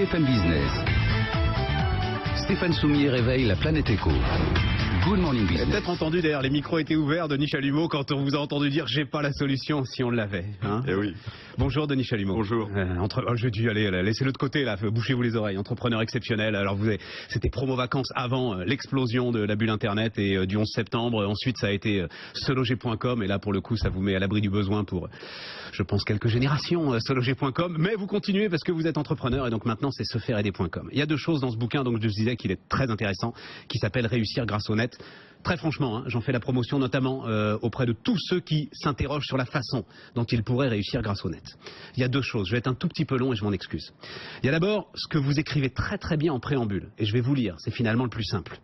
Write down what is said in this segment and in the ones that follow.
BFM Business. Stéphane Soumier réveille la planète éco. Good morning business. Vous avez peut-être entendu d'ailleurs, les micros étaient ouverts, Denis Chalumeau, quand on vous a entendu dire j'ai pas la solution, si on l'avait. Hein. Eh oui. Bonjour Denis Chalumeau. Bonjour. Je vais dû aller, laissez-le de côté là, bouchez-vous les oreilles. Entrepreneur exceptionnel. Alors c'était promo vacances avant l'explosion de la bulle internet et du 11 septembre. Ensuite ça a été seloger.com et là pour le coup ça vous met à l'abri du besoin pour, je pense, quelques générations seloger.com. Mais vous continuez parce que vous êtes entrepreneur et donc maintenant c'est sefairaider.com. Il y a deux choses dans ce bouquin, donc je disais qu'il est très intéressant, qui s'appelle Réussir grâce au net. Très franchement, hein, j'en fais la promotion notamment auprès de tous ceux qui s'interrogent sur la façon dont ils pourraient réussir grâce au net. Il y a deux choses, je vais être un tout petit peu long et je m'en excuse. Il y a d'abord ce que vous écrivez très très bien en préambule, et je vais vous lire, c'est finalement le plus simple.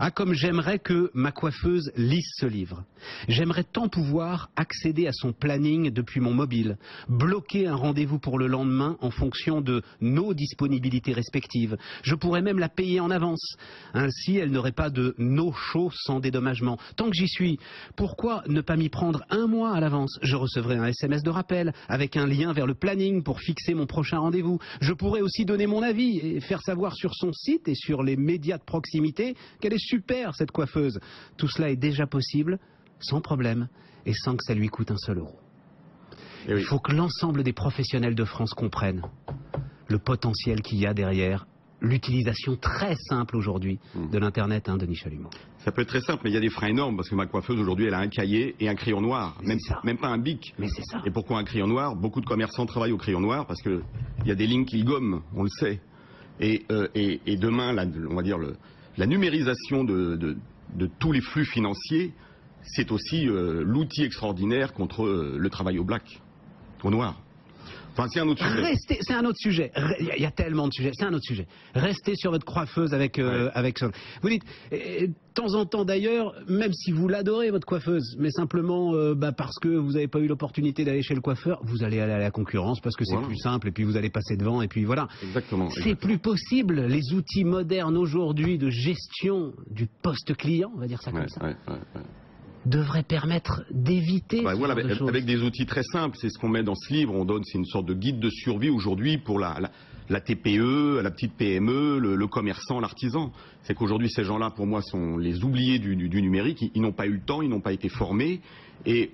Ah, comme j'aimerais que ma coiffeuse lise ce livre. J'aimerais tant pouvoir accéder à son planning depuis mon mobile, bloquer un rendez-vous pour le lendemain en fonction de nos disponibilités respectives. Je pourrais même la payer en avance. Ainsi, elle n'aurait pas de no-show sans dédommagement. Tant que j'y suis, pourquoi ne pas m'y prendre un mois à l'avance? Je recevrai un SMS de rappel avec un lien vers le planning pour fixer mon prochain rendez-vous. Je pourrais aussi donner mon avis et faire savoir sur son site et sur les médias de proximité qu'elle est super cette coiffeuse. Tout cela est déjà possible, sans problème, et sans que ça lui coûte un seul euro. Eh oui. Il faut que l'ensemble des professionnels de France comprennent le potentiel qu'il y a derrière l'utilisation très simple aujourd'hui de l'Internet, Denis Chalumeau. Ça peut être très simple, mais il y a des freins énormes parce que ma coiffeuse aujourd'hui, elle a un cahier et un crayon noir, même pas un bic. Mais c'est ça. Et pourquoi un crayon noir? Beaucoup de commerçants travaillent au crayon noir parce que il y a des lignes qu'ils gomment, on le sait. Et demain, on va dire la numérisation de tous les flux financiers, c'est aussi l'outil extraordinaire contre le travail au black, au noir. Enfin, c'est un autre sujet. C'est un autre sujet. Il y a tellement de sujets. C'est un autre sujet. Restez sur votre coiffeuse avec son. Vous dites, de temps en temps d'ailleurs, même si vous l'adorez votre coiffeuse, mais simplement parce que vous n'avez pas eu l'opportunité d'aller chez le coiffeur, vous allez aller à la concurrence parce que c'est plus simple et puis vous allez passer devant et puis voilà. Exactement. C'est plus possible. Les outils modernes aujourd'hui de gestion du poste client, on va dire ça comme ça. Devrait permettre d'éviter voilà, avec des outils très simples. C'est ce qu'on met dans ce livre. C'est une sorte de guide de survie aujourd'hui pour la TPE, la petite PME, le commerçant, l'artisan. C'est qu'aujourd'hui ces gens-là, pour moi, sont les oubliés du numérique. Ils n'ont pas eu le temps, ils n'ont pas été formés. Et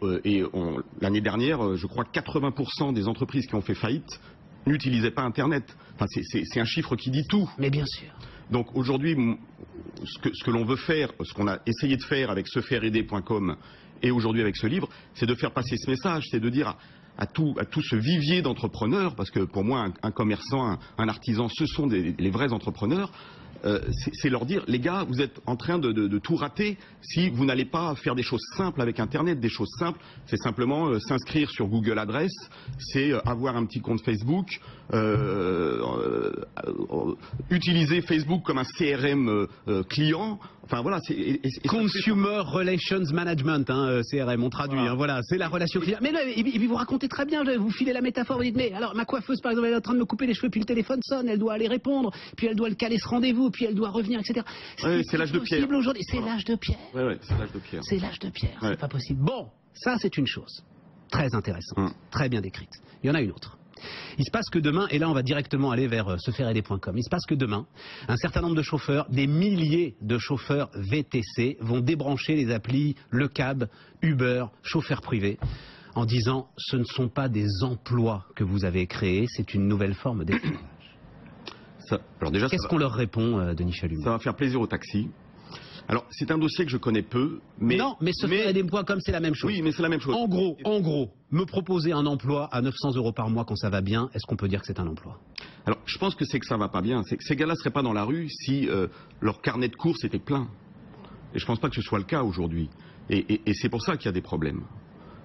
l'année dernière, je crois 80% des entreprises qui ont fait faillite n'utilisaient pas Internet. Enfin, c'est un chiffre qui dit tout. Mais bien sûr. Donc aujourd'hui, ce que l'on veut faire, ce qu'on a essayé de faire avec sefairaider.com et aujourd'hui avec ce livre, c'est de faire passer ce message, c'est de dire à tout ce vivier d'entrepreneurs, parce que pour moi un commerçant, un artisan, ce sont les vrais entrepreneurs, c'est leur dire, les gars, vous êtes en train de tout rater si vous n'allez pas faire des choses simples avec Internet. Des choses simples, c'est simplement s'inscrire sur Google Adresse, c'est avoir un petit compte Facebook, utiliser Facebook comme un CRM client. Enfin voilà, Consumer Relations Management, CRM, on traduit. Voilà. Voilà, c'est la relation client. Mais là, et puis vous racontez très bien, vous filez la métaphore, vous dites mais alors ma coiffeuse par exemple, elle est en train de me couper les cheveux, puis le téléphone sonne, elle doit aller répondre, puis elle doit le caler ce rendez-vous, puis elle doit revenir, etc. C'est l'âge de pierre. Aujourd'hui, c'est l'âge de pierre. Ouais, c'est l'âge de pierre. C'est l'âge de pierre, c'est pas possible. Bon, ça c'est une chose très intéressante, très bien décrite. Il y en a une autre. Il se passe que demain, et là on va directement aller vers sefairaider.com, il se passe que demain, un certain nombre de chauffeurs, des milliers de chauffeurs VTC vont débrancher les applis Le Cab, Uber, chauffeurs privés, en disant ce ne sont pas des emplois que vous avez créés, c'est une nouvelle forme d'esclavage. Qu'est-ce qu'on leur répond, Denis Chalumeau? Ça va faire plaisir aux taxis. Alors, c'est un dossier que je connais peu, mais... Non, mais sefairaider.com, c'est la même chose. Oui, mais c'est la même chose. En gros, me proposer un emploi à 900 € par mois quand ça va bien, est-ce qu'on peut dire que c'est un emploi? Alors, je pense que c'est que ça va pas bien. C'est que ces gars-là seraient pas dans la rue si leur carnet de courses était plein. Et je pense pas que ce soit le cas aujourd'hui. Et c'est pour ça qu'il y a des problèmes.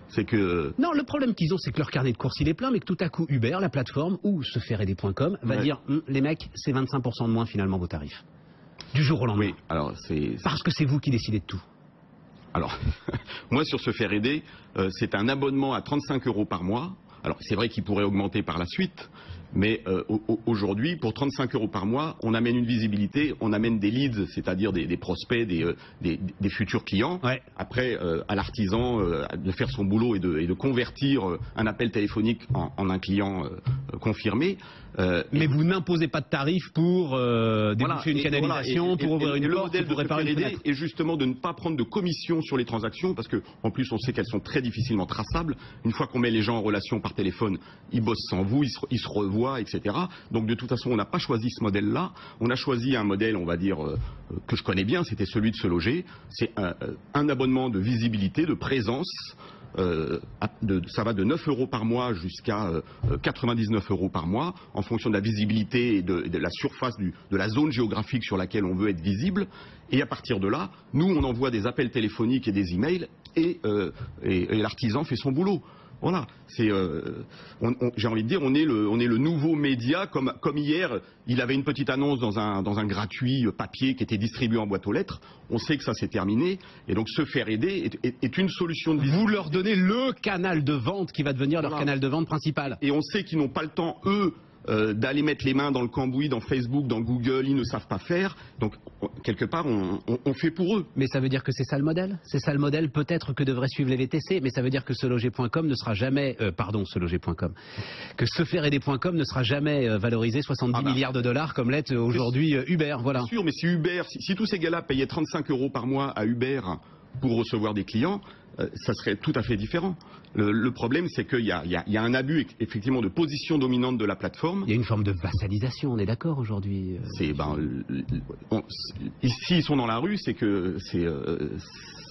C'est que... Non, le problème qu'ils ont, c'est que leur carnet de courses, il est plein, mais que tout à coup, Uber, la plateforme, ou sefairaider.com, va dire, les mecs, c'est 25% de moins finalement vos tarifs. Du jour au lendemain. Oui, alors c'est... Parce que c'est vous qui décidez de tout. Alors, moi sur sefairaider, c'est un abonnement à 35 € par mois. Alors c'est vrai qu'il pourrait augmenter par la suite, Mais aujourd'hui, pour 35 € par mois, on amène une visibilité, on amène des leads, c'est-à-dire des prospects, des futurs clients. Ouais. Après, à l'artisan de faire son boulot et de convertir un appel téléphonique en un client confirmé. Mais vous n'imposez pas de tarif pour déboucher une canalisation, pour ouvrir une porte, pour réparer une fenêtre. Et justement de ne pas prendre de commission sur les transactions, parce qu'en plus on sait qu'elles sont très difficilement traçables. Une fois qu'on met les gens en relation par téléphone, ils bossent sans vous, ils se revoient, etc. Donc de toute façon, on n'a pas choisi ce modèle-là. On a choisi un modèle, on va dire, que je connais bien, c'était celui de Se Loger. C'est un abonnement de visibilité, de présence. Ça va de 9 € par mois jusqu'à 99 € par mois en fonction de la visibilité et de la surface de la zone géographique sur laquelle on veut être visible. Et à partir de là, nous on envoie des appels téléphoniques et des emails et l'artisan fait son boulot. Voilà, j'ai envie de dire, on est le nouveau média, comme hier, il avait une petite annonce dans un gratuit papier qui était distribué en boîte aux lettres. On sait que ça s'est terminé, et donc se faire aider est une solution de vie. Vous leur donnez le canal de vente qui va devenir leur canal de vente principal. Et on sait qu'ils n'ont pas le temps, eux, d'aller mettre les mains dans le cambouis, dans Facebook, dans Google, ils ne savent pas faire. Donc, quelque part, on fait pour eux. Mais ça veut dire que c'est ça le modèle? C'est ça le modèle peut-être que devraient suivre les VTC, mais ça veut dire que seloger.com ne sera jamais... seloger.com. Que sefairaider.com ne sera jamais valorisé 70 milliards de dollars comme l'est aujourd'hui Uber, voilà. Bien sûr, mais si Uber, si tous ces gars-là payaient 35 € par mois à Uber pour recevoir des clients, ça serait tout à fait différent. Le problème, c'est qu'il y a un abus, effectivement, de position dominante de la plateforme. Il y a une forme de vassalisation, on est d'accord aujourd'hui. Ici, ils sont dans la rue, c'est que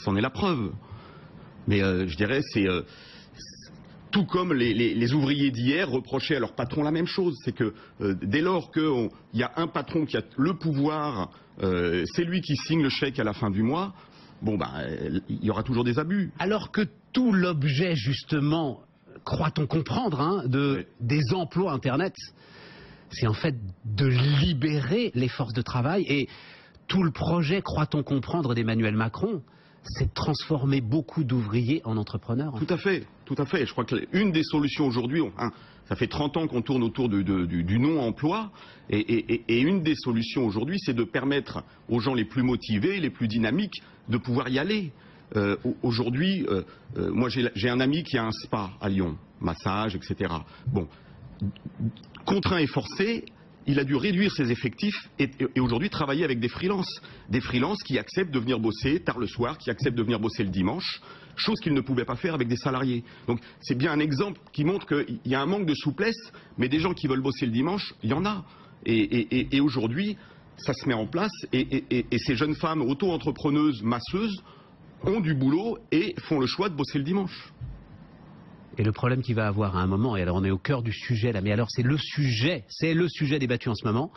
c'en est la preuve. Mais je dirais, c'est tout comme les ouvriers d'hier reprochaient à leur patron la même chose. C'est que dès lors qu'il y a un patron qui a le pouvoir, c'est lui qui signe le chèque à la fin du mois. Bon, il y aura toujours des abus. Alors que tout l'objet, justement, croit-on comprendre, des emplois Internet, c'est en fait de libérer les forces de travail. Et tout le projet, croit-on comprendre, d'Emmanuel Macron, c'est de transformer beaucoup d'ouvriers en entrepreneurs. Tout à fait, tout à fait. Je crois qu'une des solutions aujourd'hui, ça fait 30 ans qu'on tourne autour du non-emploi, et une des solutions aujourd'hui, c'est de permettre aux gens les plus motivés, les plus dynamiques, de pouvoir y aller. Aujourd'hui, moi j'ai un ami qui a un spa à Lyon, massage, etc. Bon, contraint et forcé, il a dû réduire ses effectifs et aujourd'hui travailler avec des freelances. Des freelances qui acceptent de venir bosser tard le soir, qui acceptent de venir bosser le dimanche, chose qu'ils ne pouvaient pas faire avec des salariés. Donc c'est bien un exemple qui montre qu'il y a un manque de souplesse, mais des gens qui veulent bosser le dimanche, il y en a. Et aujourd'hui, ça se met en place et ces jeunes femmes auto-entrepreneuses, masseuses, ont du boulot et font le choix de bosser le dimanche. Et le problème qu'il va avoir à un moment, et alors on est au cœur du sujet là, mais alors c'est le sujet débattu en ce moment,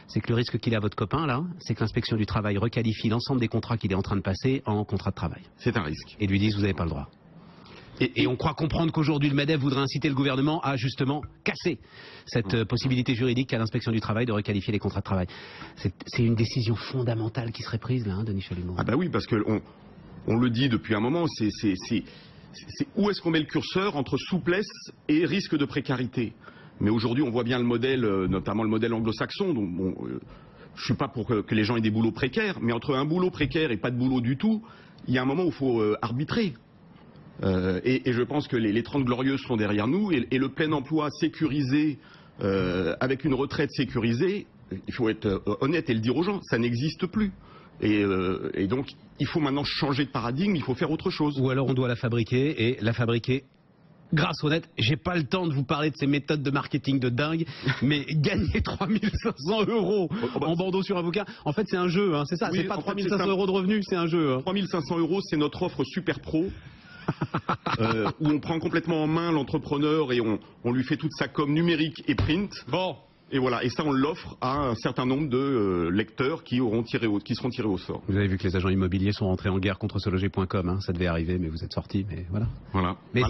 c'est que le risque qu'il a votre copain là, c'est que l'inspection du travail requalifie l'ensemble des contrats qu'il est en train de passer en contrat de travail. C'est un risque. Et lui disent vous n'avez pas le droit. Et on croit comprendre qu'aujourd'hui le MEDEF voudrait inciter le gouvernement à justement casser cette possibilité juridique à l'inspection du travail de requalifier les contrats de travail. C'est une décision fondamentale qui serait prise là, Denis Chalumeau. Ah bah oui, parce que on le dit depuis un moment, c'est où est-ce qu'on met le curseur entre souplesse et risque de précarité. Mais aujourd'hui, on voit bien le modèle, notamment le modèle anglo-saxon. Donc, bon, je suis pas pour que les gens aient des boulots précaires, mais entre un boulot précaire et pas de boulot du tout, il y a un moment où il faut arbitrer. Et je pense que les 30 glorieuses sont derrière nous, et le plein emploi sécurisé, avec une retraite sécurisée, il faut être honnête et le dire aux gens, ça n'existe plus. Et donc, il faut maintenant changer de paradigme, il faut faire autre chose. Ou alors on doit la fabriquer, et la fabriquer grâce au net. J'ai pas le temps de vous parler de ces méthodes de marketing de dingue, mais gagner 3500 € en bandeau sur avocat, en fait c'est un jeu, c'est ça, oui, c'est pas 3500 € de revenus, c'est un jeu. 3500 €, c'est notre offre super pro. Où on prend complètement en main l'entrepreneur et on lui fait toute sa com numérique et print. Bon. Et voilà, et ça on l'offre à un certain nombre de lecteurs qui seront tirés au sort. Vous avez vu que les agents immobiliers sont rentrés en guerre contre seloger.com, ça devait arriver, mais vous êtes sortis, mais voilà. Voilà. Mais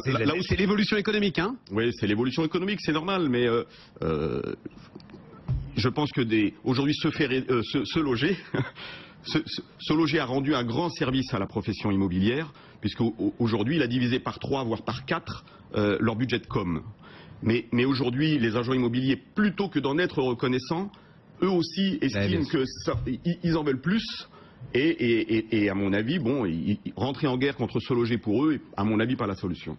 c'est l'évolution économique, Oui, c'est l'évolution économique, c'est normal, mais je pense que aujourd'hui se loger, se loger a rendu un grand service à la profession immobilière, puisqu'aujourd'hui il a divisé par 3, voire par 4 leur budget de com. Mais aujourd'hui, les agents immobiliers, plutôt que d'en être reconnaissants, eux aussi estiment qu'ils en veulent plus. Et à mon avis, bon, rentrer en guerre contre Se Loger pour eux, à mon avis, pas la solution.